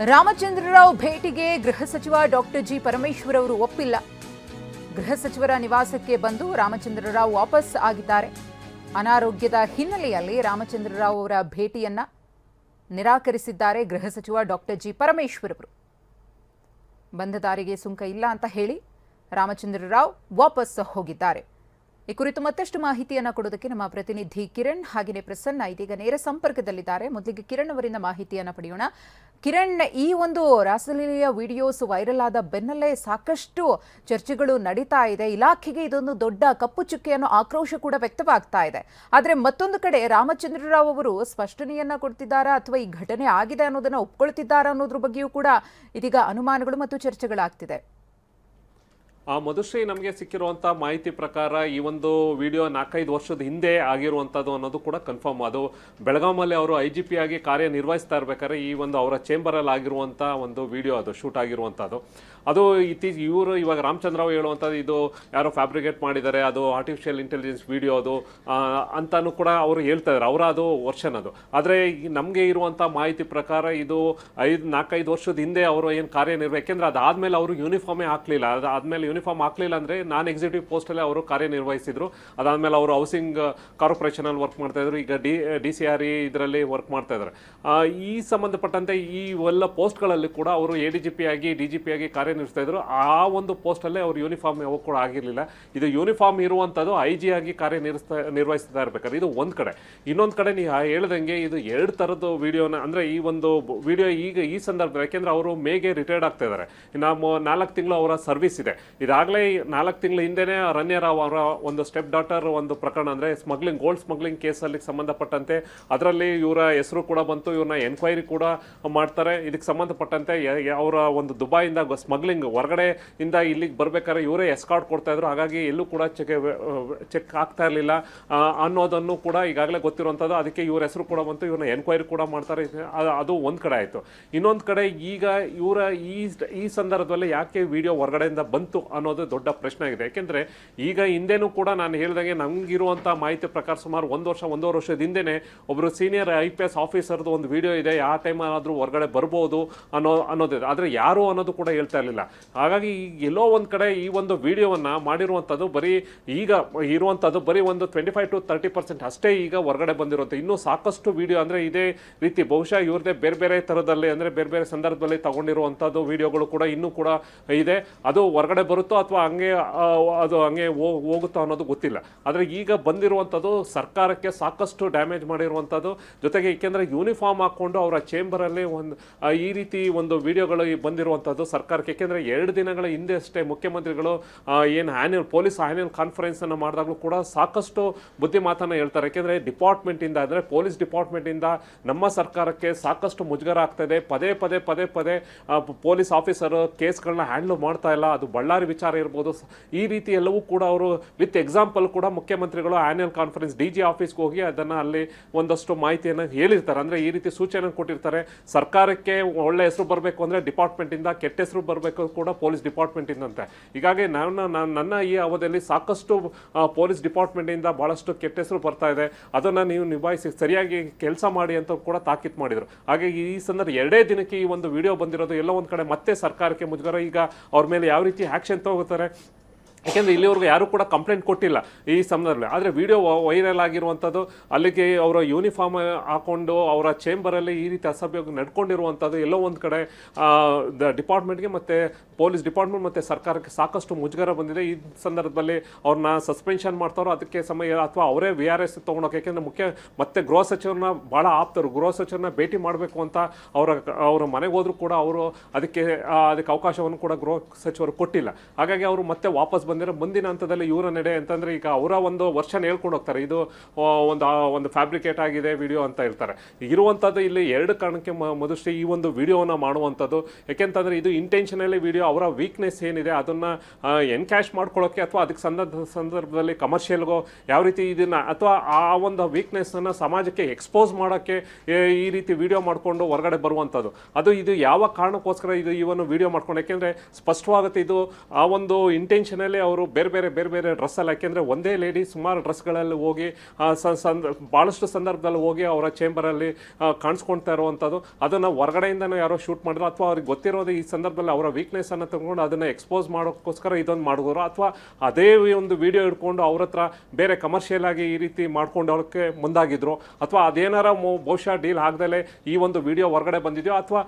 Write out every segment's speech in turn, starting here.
ರಾಮಚಂದ್ರರಾವ್ ಭೇಟಿಗೆ ಗೃಹ ಸಚಿವ ಡಾಕ್ಟರ್ ಜಿ ಪರಮೇಶ್ವರ್ ಅವರು ಒಪ್ಪಿಲ್ಲ. ಗೃಹ ಸಚಿವರ ನಿವಾಸಕ್ಕೆ ಬಂದು ರಾಮಚಂದ್ರರಾವ್ ವಾಪಸ್ ಆಗಿದ್ದಾರೆ. ಅನಾರೋಗ್ಯದ ಹಿನ್ನೆಲೆಯಲ್ಲಿ ರಾಮಚಂದ್ರರಾವ್ ಅವರ ಭೇಟಿಯನ್ನ ನಿರಾಕರಿಸಿದ್ದಾರೆ ಗೃಹ ಸಚಿವ ಡಾಕ್ಟರ್ ಜಿ ಪರಮೇಶ್ವರ್ ಅವರು. ಬಂದ ದಾರಿಗೆ ಸುಂಕ ಇಲ್ಲ ಅಂತ ಹೇಳಿ ರಾಮಚಂದ್ರರಾವ್ ವಾಪಸ್ ಹೋಗಿದ್ದಾರೆ. ಈ ಕುರಿತು ಮತ್ತಷ್ಟು ಮಾಹಿತಿಯನ್ನು ಕೊಡೋದಕ್ಕೆ ನಮ್ಮ ಪ್ರತಿನಿಧಿ ಕಿರಣ್ ಹಾಗೆಯೇ ಪ್ರಸನ್ನ ಇದೀಗ ನೇರ ಸಂಪರ್ಕದಲ್ಲಿದ್ದಾರೆ. ಮೊದಲಿಗೆ ಕಿರಣ್ ಅವರಿಂದ ಮಾಹಿತಿಯನ್ನು ಪಡೆಯೋಣ. ಕಿರಣ್, ಈ ಒಂದು ರಾಸಲೀಲೆಯ ವಿಡಿಯೋಸ್ ವೈರಲ್ ಆದ ಬೆನ್ನಲ್ಲೇ ಸಾಕಷ್ಟು ಚರ್ಚೆಗಳು ನಡೀತಾ ಇದೆ. ಇಲಾಖೆಗೆ ಇದೊಂದು ದೊಡ್ಡ ಕಪ್ಪು ಚುಕ್ಕೆ ಅನ್ನೋ ಆಕ್ರೋಶ ಕೂಡ ವ್ಯಕ್ತವಾಗ್ತಾ ಇದೆ. ಆದರೆ ಮತ್ತೊಂದು ಕಡೆ ರಾಮಚಂದ್ರರಾವ್ ಅವರು ಸ್ಪಷ್ಟನೆಯನ್ನ ಕೊಡ್ತಿದ್ದಾರಾ ಅಥವಾ ಈ ಘಟನೆ ಆಗಿದೆ ಅನ್ನೋದನ್ನ ಒಪ್ಕೊಳ್ತಿದ್ದಾರಾ ಅನ್ನೋದ್ರ ಬಗ್ಗೆಯೂ ಕೂಡ ಇದೀಗ ಅನುಮಾನಗಳು ಮತ್ತು ಚರ್ಚೆಗಳಾಗ್ತಿದೆ. ಮಧುಶ್ರೀ, ನಮಗೆ ಸಿಕ್ಕಿರುವಂಥ ಮಾಹಿತಿ ಪ್ರಕಾರ ಈ ಒಂದು ವಿಡಿಯೋ 4-5 ವರ್ಷದ ಹಿಂದೆ ಆಗಿರುವಂಥದ್ದು ಅನ್ನೋದು ಕೂಡ ಕನ್ಫರ್ಮ್. ಅದು ಬೆಳಗಾಮಲ್ಲಿ ಅವರು IGP ಆಗಿ ಕಾರ್ಯನಿರ್ವಹಿಸ್ತಾ ಇರ್ಬೇಕಾದ್ರೆ ಈ ಒಂದು ಅವರ ಚೇಂಬರಲ್ಲಿ ಆಗಿರುವಂಥ ಒಂದು ವಿಡಿಯೋ ಅದು ಶೂಟ್ ಆಗಿರುವಂಥದ್ದು. ಅದು ಇವರು ಇವಾಗ ರಾಮಚಂದ್ರರಾವ್ ಹೇಳುವಂಥದ್ದು ಇದು ಯಾರೋ ಫ್ಯಾಬ್ರಿಕೇಟ್ ಮಾಡಿದ್ದಾರೆ, ಅದು ಆರ್ಟಿಫಿಷಿಯಲ್ ಇಂಟೆಲಿಜೆನ್ಸ್ ವಿಡಿಯೋ ಅದು ಅಂತಾನು ಕೂಡ ಅವರು ಹೇಳ್ತಾ ಇದ್ದಾರೆ. ಅವರ ಅದು ವರ್ಷನ್ ಅದು. ಆದರೆ ನಮಗೆ ಇರುವಂಥ ಮಾಹಿತಿ ಪ್ರಕಾರ ಇದು 4-5 ವರ್ಷದ ಹಿಂದೆ ಅವರು ಏನು ಕಾರ್ಯನಿರ್ವಹಿಸಿ, ಯಾಕೆಂದರೆ ಅದಾದಮೇಲೆ ಅವರು ಯೂನಿಫಾರ್ಮೇ ಹಾಕಲಿಲ್ಲ. ಅದಾದಮೇಲೆ ಯೂನಿಫಾರ್ಮ್ ಹಾಕಲಿಲ್ಲ ಅಂದರೆ ನಾನ್ ಎಕ್ಸಿಕ್ಯೂಟಿವ್ ಪೋಸ್ಟಲ್ಲೇ ಅವರು ಕಾರ್ಯನಿರ್ವಹಿಸಿದ್ರು. ಅದಾದಮೇಲೆ ಅವರು ಹೌಸಿಂಗ್ ಕಾರ್ಪೊರೇಷನಲ್ಲಿ ವರ್ಕ್ ಮಾಡ್ತಾಯಿದ್ರು. ಈಗ DCRE ಇದರಲ್ಲಿ ವರ್ಕ್ ಮಾಡ್ತಾ ಇದ್ದಾರೆ. ಈ ಸಂಬಂಧಪಟ್ಟಂತೆ ಈ ಎಲ್ಲ ಪೋಸ್ಟ್ಗಳಲ್ಲಿ ಕೂಡ ಅವರು ADGP ಆಗಿ DGP ಆಗಿ ಕಾರ್ಯನಿರ್ವಹಿಸ್ತಾ ಇದ್ರು. ಆ ಒಂದು ಪೋಸ್ಟಲ್ಲೇ ಅವರು ಯೂನಿಫಾರ್ಮ್ ಯಾವಾಗ ಕೂಡ ಆಗಿರಲಿಲ್ಲ. ಇದು ಯೂನಿಫಾರ್ಮ್ ಇರುವಂಥದ್ದು IG ಆಗಿ ನಿರ್ವಹಿಸ್ತಾ ಇರ್ಬೇಕಾದ್ರೆ ಇದು ಒಂದು ಕಡೆ. ಇನ್ನೊಂದು ಕಡೆ ನೀವು ಹೇಳ್ದಂಗೆ ಇದು 2 ಥರದ್ದು ವಿಡಿಯೋನ, ಅಂದರೆ ಈ ಒಂದು ವಿಡಿಯೋ ಈಗ ಈ ಸಂದರ್ಭ, ಯಾಕೆಂದರೆ ಅವರು ಮೇಗೆ ರಿಟೈರ್ಡ್ ಆಗ್ತಾ ಇದ್ದಾರೆ. ಇನ್ನು 4 ತಿಂಗಳು ಅವರ ಸರ್ವಿಸ್ ಇದೆ. ಇದಾಗಲೇ 4 ತಿಂಗಳ ಹಿಂದೆನೇ ರಣ್ಯರಾವ್ ಅವರ ಒಂದು ಸ್ಟೆಪ್ ಡಾಟರ್ ಒಂದು ಪ್ರಕರಣ, ಅಂದರೆ ಗೋಲ್ಡ್ ಸ್ಮಗ್ಲಿಂಗ್ ಕೇಸಲ್ಲಿ ಸಂಬಂಧಪಟ್ಟಂತೆ ಅದರಲ್ಲಿ ಇವರ ಹೆಸರು ಕೂಡ ಬಂತು. ಇವ್ರನ್ನ ಎನ್ಕ್ವೈರಿ ಕೂಡ ಮಾಡ್ತಾರೆ. ಇದಕ್ಕೆ ಸಂಬಂಧಪಟ್ಟಂತೆ ಅವರ ಒಂದು ದುಬೈಯಿಂದ ಸ್ಮಗ್ಲಿಂಗ್ ಹೊರಗಡೆಯಿಂದ ಇಲ್ಲಿಗೆ ಬರ್ಬೇಕಾದ್ರೆ ಇವರೇ ಎಸ್ಕಾರ್ಟ್ ಕೊಡ್ತಾ ಇದ್ರು. ಹಾಗಾಗಿ ಎಲ್ಲೂ ಕೂಡ ಚೆಕ್ ಆಗ್ತಾ ಇರಲಿಲ್ಲ ಅನ್ನೋದನ್ನು ಕೂಡ ಈಗಾಗಲೇ ಗೊತ್ತಿರುವಂಥದ್ದು. ಅದಕ್ಕೆ ಇವ್ರ ಹೆಸರು ಕೂಡ ಬಂತು. ಇವ್ರನ್ನ ಎನ್ಕ್ವೈರಿ ಕೂಡ ಮಾಡ್ತಾರೆ. ಅದು ಒಂದು ಕಡೆ ಆಯಿತು. ಇನ್ನೊಂದು ಕಡೆ ಈಗ ಇವರ ಈ ಸಂದರ್ಭದಲ್ಲಿ ಯಾಕೆ ವಿಡಿಯೋ ಹೊರಗಡೆಯಿಂದ ಬಂತು ಅನ್ನೋದು ದೊಡ್ಡ ಪ್ರಶ್ನೆ ಆಗಿದೆ. ಯಾಕೆಂದರೆ ಈಗ ಹಿಂದೆನೂ ಕೂಡ ನಾನು ಹೇಳಿದಂಗೆ ನಮಗಿರುವಂಥ ಮಾಹಿತಿ ಪ್ರಕಾರ ಸುಮಾರು 1-1.5 ವರ್ಷದ ಹಿಂದೆನೇ ಒಬ್ಬರು ಸೀನಿಯರ್ IPS ಆಫೀಸರ್ದು ಒಂದು ವಿಡಿಯೋ ಇದೆ. ಯಾವ ಟೈಮ್ ಆದರೂ ಹೊರಗಡೆ ಬರ್ಬೋದು ಅನ್ನೋದಿದೆ. ಆದರೆ ಯಾರು ಅನ್ನೋದು ಕೂಡ ಹೇಳ್ತಾ ಇರಲಿಲ್ಲ. ಹಾಗಾಗಿ ಎಲ್ಲೋ ಒಂದು ಕಡೆ ಈ ಒಂದು ವಿಡಿಯೋವನ್ನು ಮಾಡಿರುವಂಥದ್ದು ಬರೀ ಈಗ ಇರುವಂಥದ್ದು ಬರೀ ಒಂದು 25-30% ಅಷ್ಟೇ ಈಗ ಹೊರಗಡೆ ಬಂದಿರುತ್ತೆ. ಇನ್ನೂ ಸಾಕಷ್ಟು ವಿಡಿಯೋ, ಅಂದರೆ ಇದೇ ರೀತಿ ಬಹುಶಃ ಇವ್ರದ್ದೇ ಬೇರೆ ಬೇರೆ ಥರದಲ್ಲಿ, ಅಂದರೆ ಬೇರೆ ಬೇರೆ ಸಂದರ್ಭದಲ್ಲಿ ತಗೊಂಡಿರುವಂಥದ್ದು ವಿಡಿಯೋಗಳು ಕೂಡ ಇನ್ನೂ ಕೂಡ ಇದೆ. ಅದು ಹೊರಗಡೆ ಬರುತ್ತೋ ಅಥವಾ ಅದು ಹಂಗೆ ಹೋಗುತ್ತೋ ಅನ್ನೋದು ಗೊತ್ತಿಲ್ಲ. ಆದರೆ ಈಗ ಬಂದಿರುವಂಥದ್ದು ಸರ್ಕಾರಕ್ಕೆ ಸಾಕಷ್ಟು ಡ್ಯಾಮೇಜ್ ಮಾಡಿರುವಂಥದ್ದು. ಜೊತೆಗೆ ಏಕೆಂದರೆ ಯೂನಿಫಾರ್ಮ್ ಹಾಕ್ಕೊಂಡು ಅವರ ಚೇಂಬರಲ್ಲಿ ಒಂದು ಈ ರೀತಿ ಒಂದು ವಿಡಿಯೋಗಳು ಬಂದಿರುವಂಥದ್ದು ಸರ್ಕಾರಕ್ಕೆ. ಏಕೆಂದರೆ 2 ದಿನಗಳ ಹಿಂದೆ ಅಷ್ಟೇ ಮುಖ್ಯಮಂತ್ರಿಗಳು ಏನು ಪೊಲೀಸ್ ಆನ್ಯುವಲ್ ಕಾನ್ಫರೆನ್ಸನ್ನು ಮಾಡಿದಾಗಲೂ ಕೂಡ ಸಾಕಷ್ಟು ಬುದ್ಧಿ ಮಾತನ್ನು ಹೇಳ್ತಾರೆ. ಯಾಕೆಂದರೆ ಡಿಪಾರ್ಟ್ಮೆಂಟಿಂದ, ಅಂದರೆ ಪೊಲೀಸ್ ಡಿಪಾರ್ಟ್ಮೆಂಟಿಂದ ನಮ್ಮ ಸರ್ಕಾರಕ್ಕೆ ಸಾಕಷ್ಟು ಮುಜುಗರ ಆಗ್ತಾಯಿದೆ. ಪದೇ ಪದೇ ಪೊಲೀಸ್ ಆಫೀಸರು ಕೇಸ್ಗಳನ್ನ ಹ್ಯಾಂಡ್ಲ್ ಮಾಡ್ತಾ ಇಲ್ಲ. ಅದು ಬಳ್ಳಾರಿ ವಿಚಾರ ಇರ್ಬೋದು. ಈ ರೀತಿ ಎಲ್ಲವೂ ಕೂಡ ಅವರು ವಿತ್ ಎಕ್ಸಾಂಪಲ್ ಕೂಡ ಮುಖ್ಯಮಂತ್ರಿಗಳು ಆನ್ಯುವಲ್ ಕಾನ್ಫರೆನ್ಸ್ DG ಆಫೀಸ್ಗೆ ಹೋಗಿ ಅದನ್ನು ಅಲ್ಲಿ ಒಂದಷ್ಟು ಮಾಹಿತಿಯನ್ನು ಹೇಳಿರ್ತಾರೆ. ಅಂದರೆ ಈ ರೀತಿ ಸೂಚನೆ ಕೊಟ್ಟಿರ್ತಾರೆ. ಸರ್ಕಾರಕ್ಕೆ ಒಳ್ಳೆ ಹೆಸರು ಬರಬೇಕು ಅಂದರೆ ಡಿಪಾರ್ಟ್ಮೆಂಟಿಂದ, ಕೆಟ್ಟ ಹೆಸರು ಬರಬೇಕು ಕೂಡ ಪೊಲೀಸ್ ಡಿಪಾರ್ಟ್ಮೆಂಟಿಂದಂತೆ. ಹೀಗಾಗಿ ನನ್ನ ಈ ಅವಧಿಯಲ್ಲಿ ಸಾಕಷ್ಟು ಪೊಲೀಸ್ ಡಿಪಾರ್ಟ್ಮೆಂಟಿಂದ ಭಾಳಷ್ಟು ಕೆಟ್ಟ ಹೆಸರು ಬರ್ತಾ ಇದೆ. ಅದನ್ನು ನೀವು ನಿಭಾಯಿಸಿ ಸರಿಯಾಗಿ ಕೆಲಸ ಮಾಡಿ ಅಂತ ಕೂಡ ತಾಕೀತು ಮಾಡಿದರು. ಹಾಗಾಗಿ ಈ ಸಂದರ್ಭ 2 ದಿನಕ್ಕೆ ಈ ಒಂದು ವಿಡಿಯೋ ಬಂದಿರೋದು ಎಲ್ಲ ಒಂದು ಕಡೆ ಮತ್ತೆ ಸರ್ಕಾರಕ್ಕೆ ಮುಜುಗರ. ಈಗ ಅವ್ರ ಮೇಲೆ ಯಾವ ರೀತಿ ಆ್ಯಕ್ಷನ್ ತಗೋತಾರೆ, ಯಾಕೆಂದರೆ ಇಲ್ಲಿವರೆಗೂ ಯಾರೂ ಕೂಡ ಕಂಪ್ಲೇಂಟ್ ಕೊಟ್ಟಿಲ್ಲ ಈ ಸಂದರ್ಭದಲ್ಲಿ. ಆದರೆ ವಿಡಿಯೋ ವೈರಲ್ ಆಗಿರುವಂಥದ್ದು, ಅಲ್ಲಿಗೆ ಅವರ ಯೂನಿಫಾರ್ಮ್ ಹಾಕ್ಕೊಂಡು ಅವರ ಚೇಂಬರಲ್ಲಿ ಈ ರೀತಿ ಅಸಭ್ಯವಾಗಿ ನಡ್ಕೊಂಡಿರುವಂಥದ್ದು ಎಲ್ಲೋ ಒಂದು ಕಡೆ ಡಿಪಾರ್ಟ್ಮೆಂಟ್ಗೆ ಮತ್ತು ಪೊಲೀಸ್ ಡಿಪಾರ್ಟ್ಮೆಂಟ್ ಮತ್ತು ಸರ್ಕಾರಕ್ಕೆ ಸಾಕಷ್ಟು ಮುಜುಗರ ಬಂದಿದೆ. ಈ ಸಂದರ್ಭದಲ್ಲಿ ಅವ್ರನ್ನ ಸಸ್ಪೆನ್ಷನ್ ಮಾಡ್ತಾರೋ ಅದಕ್ಕೆ ಸಮಯ, ಅಥವಾ ಅವರೇ VRS ತೊಗೊಂಡೋಗಿ, ಯಾಕೆಂದರೆ ಮತ್ತೆ ಗೃಹ ಸಚಿವರನ್ನ ಭಾಳ ಆಪ್ತರು, ಗೃಹ ಸಚಿವರನ್ನ ಭೇಟಿ ಮಾಡಬೇಕು ಅಂತ ಅವರ ಮನೆಗೆ ಹೋದರೂ ಕೂಡ ಅವರು ಅದಕ್ಕೆ ಅವಕಾಶವನ್ನು ಕೂಡ ಗೃಹ ಸಚಿವರು ಕೊಟ್ಟಿಲ್ಲ. ಹಾಗಾಗಿ ಅವರು ಮತ್ತೆ ವಾಪಸ್ ಬಂದಿರೋ ಮುಂದಿನ ಹಂತದಲ್ಲಿ ಇವರ ನಡೆ ಅಂತಂದರೆ ಈಗ ಅವರ ಒಂದು ವರ್ಷನ್ ಹೇಳ್ಕೊಂಡು ಹೋಗ್ತಾರೆ. ಇದು ಒಂದು ಫ್ಯಾಬ್ರಿಕೇಟ್ ಆಗಿದೆ ವಿಡಿಯೋ ಅಂತ ಹೇಳ್ತಾರೆ. ಇರುವಂಥದ್ದು ಇಲ್ಲಿ 2 ಕಾರಣಕ್ಕೆ ಮಧುಶ್ರೀ ಈ ಒಂದು ವಿಡಿಯೋನ ಮಾಡುವಂಥದ್ದು. ಯಾಕೆಂತಂದರೆ ಇದು ಇಂಟೆನ್ಷನಲಿ ವಿಡಿಯೋ ಅವರ ವೀಕ್ನೆಸ್ ಏನಿದೆ ಅದನ್ನು ಎನ್ಕ್ಯಾಶ್ ಮಾಡ್ಕೊಳ್ಳೋಕ್ಕೆ, ಅಥವಾ ಅದಕ್ಕೆ ಸಂದರ್ಭದಲ್ಲಿ ಕಮರ್ಷಿಯಲ್ಗೋ ಯಾವ ರೀತಿ ಇದನ್ನು, ಅಥವಾ ಆ ಒಂದು ವೀಕ್ನೆಸ್ಸನ್ನು ಸಮಾಜಕ್ಕೆ ಎಕ್ಸ್ಪೋಸ್ ಮಾಡೋಕ್ಕೆ ಈ ರೀತಿ ವಿಡಿಯೋ ಮಾಡಿಕೊಂಡು ಹೊರಗಡೆ ಬರುವಂಥದ್ದು. ಇದು ಯಾವ ಕಾರಣಕ್ಕೋಸ್ಕರ ಇದು ವಿಡಿಯೋ ಮಾಡ್ಕೊಂಡು, ಯಾಕೆಂದರೆ ಸ್ಪಷ್ಟವಾಗುತ್ತೆ ಇದು ಆ ಒಂದು ಇಂಟೆನ್ಷನಲ್ಲಿ ಅಲ್ಲಿ ಅವರು ಬೇರೆ ಬೇರೆ ಡ್ರೆಸ್ಸಲ್ಲಿ, ಯಾಕೆಂದರೆ ಒಂದೇ ಲೇಡಿ ಸುಮಾರು ಡ್ರೆಸ್ಗಳಲ್ಲಿ ಹೋಗಿ ಭಾಳಷ್ಟು ಸಂದರ್ಭದಲ್ಲಿ ಹೋಗಿ ಅವರ ಚೇಂಬರಲ್ಲಿ ಕಾಣಿಸ್ಕೊಳ್ತಾ ಇರುವಂಥದ್ದು, ಅದನ್ನು ಹೊರಗಡೆಯಿಂದನೂ ಯಾರೋ ಶೂಟ್ ಮಾಡಿದ್ರು ಅಥವಾ ಅವ್ರಿಗೆ ಗೊತ್ತಿರೋದು ಈ ಸಂದರ್ಭದಲ್ಲಿ ಅವರ ವೀಕ್ನೆಸ್ ಅನ್ನು ತಗೊಂಡು ಅದನ್ನು ಎಕ್ಸ್ಪೋಸ್ ಮಾಡೋಕ್ಕೋಸ್ಕರ ಇದೊಂದು ಮಾಡಿದ್ರು, ಅಥವಾ ಅದೇ ಒಂದು ವಿಡಿಯೋ ಇಟ್ಕೊಂಡು ಅವ್ರ ಹತ್ರ ಬೇರೆ ಕಮರ್ಷಿಯಲ್ ಆಗಿ ಈ ರೀತಿ ಮಾಡ್ಕೊಂಡೋಕ್ಕೆ ಮುಂದಾಗಿದ್ರು, ಅಥವಾ ಅದೇನಾರ ಬಹುಶಃ ಡೀಲ್ ಆಗದಲ್ಲೇ ಈ ಒಂದು ವಿಡಿಯೋ ಹೊರಗಡೆ ಬಂದಿದೆಯೋ, ಅಥವಾ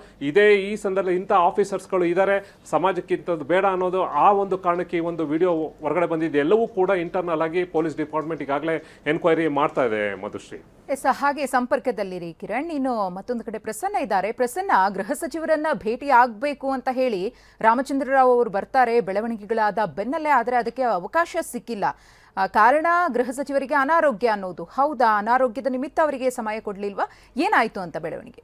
ಈ ಸಂದರ್ಭದಲ್ಲಿ ಇಂಥ ಆಫೀಸರ್ಸ್ಗಳು ಇದ್ದಾರೆ ಸಮಾಜಕ್ಕೆ ಇಂಥದ್ದು ಬೇಡ ಅನ್ನೋದು ಆ ಒಂದು ಕಾರಣಕ್ಕೆ ಈ ಒಂದು ವಿಡಿಯೋ ಹೊರಗಡೆ ಬಂದಿದೆ. ಎಲ್ಲವೂ ಕೂಡ ಇಂಟರ್ನಲ್ ಆಗಿ ಪೊಲೀಸ್ ಡಿಪಾರ್ಟ್ಮೆಂಟ್ ಈಗಾಗಲೇ ಎನ್ಕ್ವೈರಿ ಮಾಡ್ತಾ ಇದೆ ಮಧುಶ್ರೀ. ಎಸ್, ಹಾಗೆ ಸಂಪರ್ಕದಲ್ಲಿರಿ ಕಿರಣ್. ಇನ್ನು ಮತ್ತೊಂದು ಕಡೆ ಪ್ರಸನ್ನ ಇದ್ದಾರೆ. ಪ್ರಸನ್ನ, ಗೃಹ ಸಚಿವರನ್ನ ಭೇಟಿ ಆಗಬೇಕು ಅಂತ ಹೇಳಿ ರಾಮಚಂದ್ರರಾವ್ ಅವರು ಬರ್ತಾರೆ ಬೆಳವಣಿಗೆಗಳಾದ ಬೆನ್ನಲ್ಲೇ, ಆದರೆ ಅದಕ್ಕೆ ಅವಕಾಶ ಸಿಕ್ಕಿಲ್ಲ. ಕಾರಣ ಗೃಹ ಸಚಿವರಿಗೆ ಅನಾರೋಗ್ಯ ಅನ್ನೋದು ಹೌದಾ? ಅನಾರೋಗ್ಯದ ನಿಮಿತ್ತ ಅವರಿಗೆ ಸಮಯ ಕೊಡ್ಲಿಲ್ವಾ? ಏನಾಯ್ತು ಅಂತ ಬೆಳವಣಿಗೆ?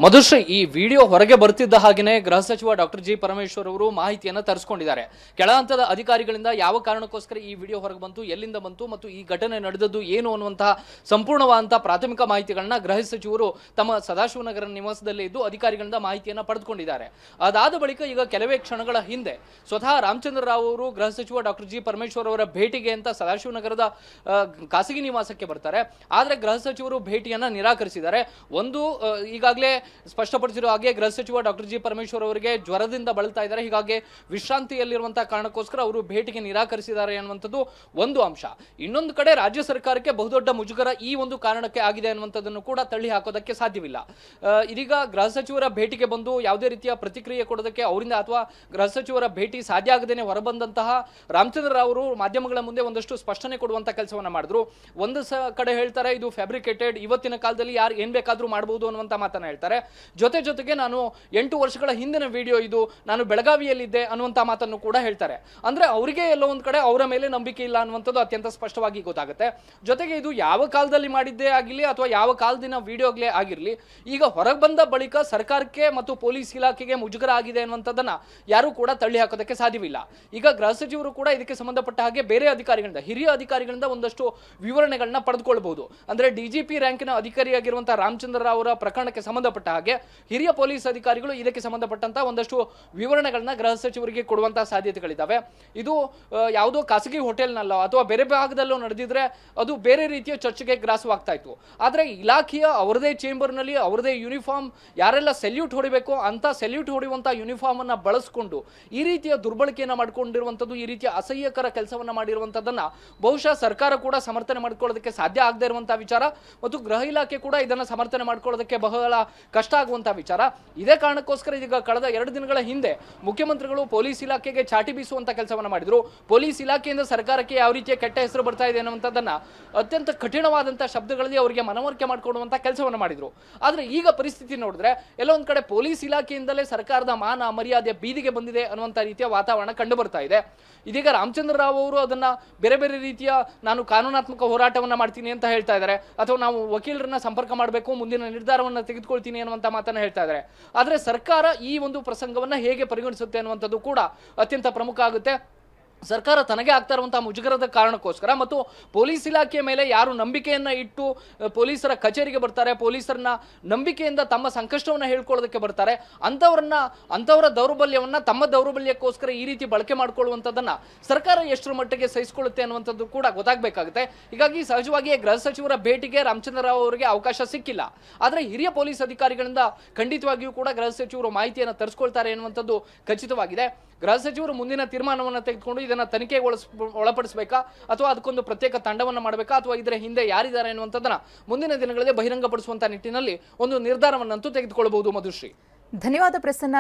ಮಧುಶ್ರೀ, ಈ ವಿಡಿಯೋ ಹೊರಗೆ ಬರ್ತಿದ್ದ ಹಾಗೆಯೇ ಗೃಹ ಸಚಿವ ಡಾಕ್ಟರ್ ಜಿ ಪರಮೇಶ್ವರ್ ಅವರು ಮಾಹಿತಿಯನ್ನು ತರಿಸ್ಕೊಂಡಿದ್ದಾರೆ. ಕೆಳ ಹಂತದ ಅಧಿಕಾರಿಗಳಿಂದ ಯಾವ ಕಾರಣಕ್ಕೋಸ್ಕರ ಈ ವಿಡಿಯೋ ಹೊರಗೆ ಬಂತು, ಎಲ್ಲಿಂದ ಬಂತು ಮತ್ತು ಈ ಘಟನೆ ನಡೆದದ್ದು ಏನು ಅನ್ನುವಂತಹ ಸಂಪೂರ್ಣವಾದಂತಹ ಪ್ರಾಥಮಿಕ ಮಾಹಿತಿಗಳನ್ನ ಗೃಹ ಸಚಿವರು ತಮ್ಮ ಸದಾಶಿವನಗರ ನಿವಾಸದಲ್ಲೇ ಇದ್ದು ಅಧಿಕಾರಿಗಳಿಂದ ಮಾಹಿತಿಯನ್ನು ಪಡೆದುಕೊಂಡಿದ್ದಾರೆ. ಅದಾದ ಬಳಿಕ ಈಗ ಕೆಲವೇ ಕ್ಷಣಗಳ ಹಿಂದೆ ಸ್ವತಃ ರಾಮಚಂದ್ರ ರಾವ್ ಅವರು ಗೃಹ ಸಚಿವ ಡಾಕ್ಟರ್ ಜಿ ಪರಮೇಶ್ವರ್ ಅವರ ಭೇಟಿಗೆ ಅಂತ ಸದಾಶಿವನಗರದ ಖಾಸಗಿ ನಿವಾಸಕ್ಕೆ ಬರ್ತಾರೆ. ಆದರೆ ಗೃಹ ಸಚಿವರು ಭೇಟಿಯನ್ನು ನಿರಾಕರಿಸಿದ್ದಾರೆ. ಒಂದು ಈಗಾಗಲೇ ಸ್ಪಷ್ಟಪಡಿಸಿರುವ ಹಾಗೆ ಗೃಹ ಸಚಿವ ಡಾಕ್ಟರ್ ಜಿ ಪರಮೇಶ್ವರ್ ಅವರಿಗೆ ಜ್ವರದಿಂದ ಬಳಲ್ತಾ ಇದ್ದಾರೆ, ಹೀಗಾಗಿ ವಿಶ್ರಾಂತಿಯಲ್ಲಿರುವಂತಹ ಕಾರಣಕ್ಕೋಸ್ಕರ ಅವರು ಭೇಟಿಗೆ ನಿರಾಕರಿಸಿದ್ದಾರೆ ಅನ್ನುವಂಥದ್ದು ಒಂದು ಅಂಶ. ಇನ್ನೊಂದು ಕಡೆ ರಾಜ್ಯ ಸರ್ಕಾರಕ್ಕೆ ಬಹುದೊಡ್ಡ ಮುಜುಗರ ಈ ಒಂದು ಕಾರಣಕ್ಕೆ ಆಗಿದೆ ಅನ್ನುವಂಥದ್ದನ್ನು ಕೂಡ ತಳ್ಳಿ ಹಾಕೋದಕ್ಕೆ ಸಾಧ್ಯವಿಲ್ಲ. ಇದೀಗ ಗೃಹ ಸಚಿವರ ಭೇಟಿಗೆ ಬಂದು ಯಾವುದೇ ರೀತಿಯ ಪ್ರತಿಕ್ರಿಯೆ ಕೊಡೋದಕ್ಕೆ ಅವರಿಂದ ಅಥವಾ ಗೃಹ ಸಚಿವರ ಭೇಟಿ ಸಾಧ್ಯ ಆಗದೇನೆ ಹೊರಬಂದಂತಹ ರಾಮಚಂದ್ರ ರಾವ್ ಅವರು ಮಾಧ್ಯಮಗಳ ಮುಂದೆ ಒಂದಷ್ಟು ಸ್ಪಷ್ಟನೆ ಕೊಡುವಂತ ಕೆಲಸವನ್ನ ಮಾಡಿದ್ರು. ಒಂದು ಕಡೆ ಹೇಳ್ತಾರೆ ಇದು ಫ್ಯಾಬ್ರಿಕೇಟೆಡ್, ಇವತ್ತಿನ ಕಾಲದಲ್ಲಿ ಯಾರು ಏನ್ ಬೇಕಾದ್ರೂ ಮಾಡಬಹುದು ಅನ್ನುವಂತ ಮಾತನ್ನ ಹೇಳ್ತಾರೆ. ಜೊತೆಗೆ ನಾನು 8 ವರ್ಷಗಳ ಹಿಂದಿನ ವಿಡಿಯೋ ಇದು, ನಾನು ಬೆಳಗಾವಿಯಲ್ಲಿದ್ದೆ ಅನ್ನುವಂತ ಮಾತನ್ನು ಕೂಡ ಹೇಳ್ತಾರೆ. ಅಂದ್ರೆ ಅವರಿಗೆ ಎಲ್ಲೋ ಒಂದ್ ಕಡೆ ಅವರ ಮೇಲೆ ನಂಬಿಕೆ ಇಲ್ಲ ಅನ್ನುವಂಥದ್ದು ಅತ್ಯಂತ ಸ್ಪಷ್ಟವಾಗಿ ಗೊತ್ತಾಗುತ್ತೆ. ಜೊತೆಗೆ ಇದು ಯಾವ ಕಾಲದಲ್ಲಿ ಮಾಡಿದ್ದೇ ಆಗಿರಲಿ ಅಥವಾ ಯಾವ ಕಾಲದಿನ ವಿಡಿಯೋಗಳೇ ಆಗಿರಲಿ, ಈಗ ಹೊರಗೆ ಬಂದ ಬಳಿಕ ಸರ್ಕಾರಕ್ಕೆ ಮತ್ತು ಪೊಲೀಸ್ ಇಲಾಖೆಗೆ ಮುಜುಗರ ಆಗಿದೆ ಅನ್ನುವಂಥದ್ದನ್ನ ಯಾರು ಕೂಡ ತಳ್ಳಿ ಹಾಕೋದಕ್ಕೆ ಸಾಧ್ಯವಿಲ್ಲ. ಈಗ ಗೃಹ ಸಚಿವರು ಕೂಡ ಇದಕ್ಕೆ ಸಂಬಂಧಪಟ್ಟ ಹಾಗೆ ಬೇರೆ ಅಧಿಕಾರಿಗಳಿಂದ, ಹಿರಿಯ ಅಧಿಕಾರಿಗಳಿಂದ ಒಂದಷ್ಟು ವಿವರಣೆಗಳನ್ನ ಪಡೆದುಕೊಳ್ಳಬಹುದು. ಅಂದ್ರೆ ಡಿಜಿಪಿ ರ್ಯಾಂಕಿನ ಅಧಿಕಾರಿಯಾಗಿರುವಂತಹ ರಾಮಚಂದ್ರ ರಾವ್ ಅವರ ಪ್ರಕರಣಕ್ಕೆ ಸಂಬಂಧಪಟ್ಟ ಹಾಗೆ ಹಿರಿಯ ಪೊಲೀಸ್ ಅಧಿಕಾರಿಗಳು ಇದಕ್ಕೆ ಸಂಬಂಧಪಟ್ಟಂತಹ ಒಂದಷ್ಟು ವಿವರಣೆಗಳನ್ನ ಗೃಹ ಸಚಿವರಿಗೆ ಕೊಡುವಂತಹ ಸಾಧ್ಯತೆಗಳಿದ್ದಾವೆ. ಇದು ಯಾವುದೋ ಖಾಸಗಿ ಹೋಟೆಲ್ನಲ್ಲ ಅಥವಾ ಬೇರೆ ಭಾಗದಲ್ಲೋ ನಡೆದಿದ್ರೆ ಅದು ಬೇರೆ ರೀತಿಯ ಚರ್ಚೆಗೆ ಗ್ರಾಸವಾಗ್ತಾ ಇತ್ತು. ಆದ್ರೆ ಇಲಾಖೆಯ ಅವರದೇ ಚೇಂಬರ್ನಲ್ಲಿ ಅವರದೇ ಯೂನಿಫಾರ್ಮ್, ಯಾರೆಲ್ಲ ಸೆಲ್ಯೂಟ್ ಹೊಡಿಬೇಕು ಅಂತ ಸೆಲ್ಯೂಟ್ ಹೊಡೆಯುವಂತಹ ಯೂನಿಫಾರ್ಮ್ ಅನ್ನ ಬಳಸಿಕೊಂಡು ಈ ರೀತಿಯ ದುರ್ಬಳಕೆಯನ್ನ ಮಾಡಿಕೊಂಡಿರುವಂತದ್ದು, ಈ ರೀತಿಯ ಅಸಹ್ಯಕರ ಕೆಲಸವನ್ನ ಮಾಡಿರುವಂತದ್ದನ್ನ ಬಹುಶಃ ಸರ್ಕಾರ ಕೂಡ ಸಮರ್ಥನೆ ಮಾಡಿಕೊಳ್ಳೋದಕ್ಕೆ ಸಾಧ್ಯ ಆಗದೆ ಇರುವಂತಹ ವಿಚಾರ ಮತ್ತು ಗೃಹ ಇಲಾಖೆ ಕೂಡ ಇದನ್ನ ಸಮರ್ಥನೆ ಮಾಡಿಕೊಳ್ಳೋದಕ್ಕೆ ಬಹಳ ಕಷ್ಟ ಆಗುವಂತಹ ವಿಚಾರ. ಇದೇ ಕಾರಣಕ್ಕೋಸ್ಕರ ಈಗ ಕಳೆದ 2 ದಿನಗಳ ಹಿಂದೆ ಮುಖ್ಯಮಂತ್ರಿಗಳು ಪೊಲೀಸ್ ಇಲಾಖೆಗೆ ಚಾಟಿ ಬೀಸುವಂತ ಕೆಲಸವನ್ನ ಮಾಡಿದ್ರು. ಪೊಲೀಸ್ ಇಲಾಖೆಯಿಂದ ಸರ್ಕಾರಕ್ಕೆ ಯಾವ ರೀತಿಯ ಕೆಟ್ಟ ಹೆಸರು ಬರ್ತಾ ಇದೆ ಅನ್ನುವಂಥದ್ದನ್ನ ಅತ್ಯಂತ ಕಠಿಣವಾದಂತಹ ಶಬ್ದಗಳಲ್ಲಿ ಅವರಿಗೆ ಮನವರಿಕೆ ಮಾಡಿಕೊಡುವಂತ ಕೆಲಸವನ್ನ ಮಾಡಿದ್ರು. ಆದ್ರೆ ಈಗ ಪರಿಸ್ಥಿತಿ ನೋಡಿದ್ರೆ ಎಲ್ಲೋ ಒಂದ್ ಕಡೆ ಪೊಲೀಸ್ ಇಲಾಖೆಯಿಂದಲೇ ಸರ್ಕಾರದ ಮಾನ ಮರ್ಯಾದೆ ಬೀದಿಗೆ ಬಂದಿದೆ ಅನ್ನುವಂತ ರೀತಿಯ ವಾತಾವರಣ ಕಂಡು ಬರ್ತಾ ಇದೆ. ಇದೀಗ ರಾಮಚಂದ್ರ ರಾವ್ ಅವರು ಅದನ್ನ ಬೇರೆ ಬೇರೆ ರೀತಿಯ ನಾನು ಕಾನೂನಾತ್ಮಕ ಹೋರಾಟವನ್ನ ಮಾಡ್ತೀನಿ ಅಂತ ಹೇಳ್ತಾ ಇದ್ದಾರೆ, ಅಥವಾ ನಾವು ವಕೀಲರನ್ನ ಸಂಪರ್ಕ ಮಾಡಬೇಕು, ಮುಂದಿನ ನಿರ್ಧಾರವನ್ನ ತೆಗೆದುಕೊಳ್ತೀನಿ ಅನ್ನುವಂತ ಮಾತನ್ನ ಹೇಳ್ತಾ ಇದ್ದಾರೆ. ಆದ್ರೆ ಸರ್ಕಾರ ಈ ಒಂದು ಪ್ರಸಂಗವನ್ನ ಹೇಗೆ ಪರಿಗಣಿಸುತ್ತೆ ಅನ್ನುವಂಥದ್ದು ಕೂಡ ಅತ್ಯಂತ ಪ್ರಮುಖ ಆಗುತ್ತೆ. ಸರ್ಕಾರ ತನಗೆ ಆಗ್ತಾ ಇರುವಂತಹ ಮುಜುಗರದ ಕಾರಣಕ್ಕೋಸ್ಕರ ಮತ್ತು ಪೊಲೀಸ್ ಇಲಾಖೆಯ ಮೇಲೆ ಯಾರು ನಂಬಿಕೆಯನ್ನ ಇಟ್ಟು ಪೊಲೀಸರ ಕಚೇರಿಗೆ ಬರ್ತಾರೆ, ಪೊಲೀಸರನ್ನ ನಂಬಿಕೆಯಿಂದ ತಮ್ಮ ಸಂಕಷ್ಟವನ್ನ ಹೇಳ್ಕೊಳ್ಳೋದಕ್ಕೆ ಬರ್ತಾರೆ, ಅಂತವರ ದೌರ್ಬಲ್ಯವನ್ನ ತಮ್ಮ ದೌರ್ಬಲ್ಯಕ್ಕೋಸ್ಕರ ಈ ರೀತಿ ಬಳಕೆ ಮಾಡ್ಕೊಳ್ಳುವಂಥದ್ದನ್ನ ಸರ್ಕಾರ ಎಷ್ಟರ ಮಟ್ಟಿಗೆ ಸಹಿಸಿಕೊಳ್ಳುತ್ತೆ ಅನ್ನುವಂಥದ್ದು ಕೂಡ ಗೊತ್ತಾಗಬೇಕಾಗುತ್ತೆ. ಹೀಗಾಗಿ ಸಹಜವಾಗಿ ಗೃಹ ಸಚಿವರ ಭೇಟಿಗೆ ರಾಮಚಂದ್ರ ರಾವ್ ಅವರಿಗೆ ಅವಕಾಶ ಸಿಕ್ಕಿಲ್ಲ. ಆದ್ರೆ ಹಿರಿಯ ಪೊಲೀಸ್ ಅಧಿಕಾರಿಗಳಿಂದ ಖಂಡಿತವಾಗಿಯೂ ಕೂಡ ಗೃಹ ಸಚಿವರು ಮಾಹಿತಿಯನ್ನು ತರಿಸ್ಕೊಳ್ತಾರೆ ಎನ್ನುವಂಥದ್ದು ಖಚಿತವಾಗಿದೆ. ಗೃಹ ಸಚಿವರು ಮುಂದಿನ ತೀರ್ಮಾನವನ್ನು ತೆಗೆದುಕೊಂಡು ಇದನ್ನ ತನಿಖೆಗೆ ಒಳಪಡಿಸಬೇಕಾ ಅಥವಾ ಅದಕ್ಕೊಂದು ಪ್ರತ್ಯೇಕ ತಂಡವನ್ನು ಮಾಡಬೇಕಾ ಅಥವಾ ಇದರ ಹಿಂದೆ ಯಾರಿದ್ದಾರೆ ಅನ್ನುವಂಥದ್ದನ್ನ ಮುಂದಿನ ದಿನಗಳಲ್ಲಿ ಬಹಿರಂಗಪಡಿಸುವಂತ ನಿಟ್ಟಿನಲ್ಲಿ ಒಂದು ನಿರ್ಧಾರವನ್ನಂತೂ ತೆಗೆದುಕೊಳ್ಳಬಹುದು. ಮಧುಶ್ರೀ, ಧನ್ಯವಾದ ಪ್ರಸನ್ನ.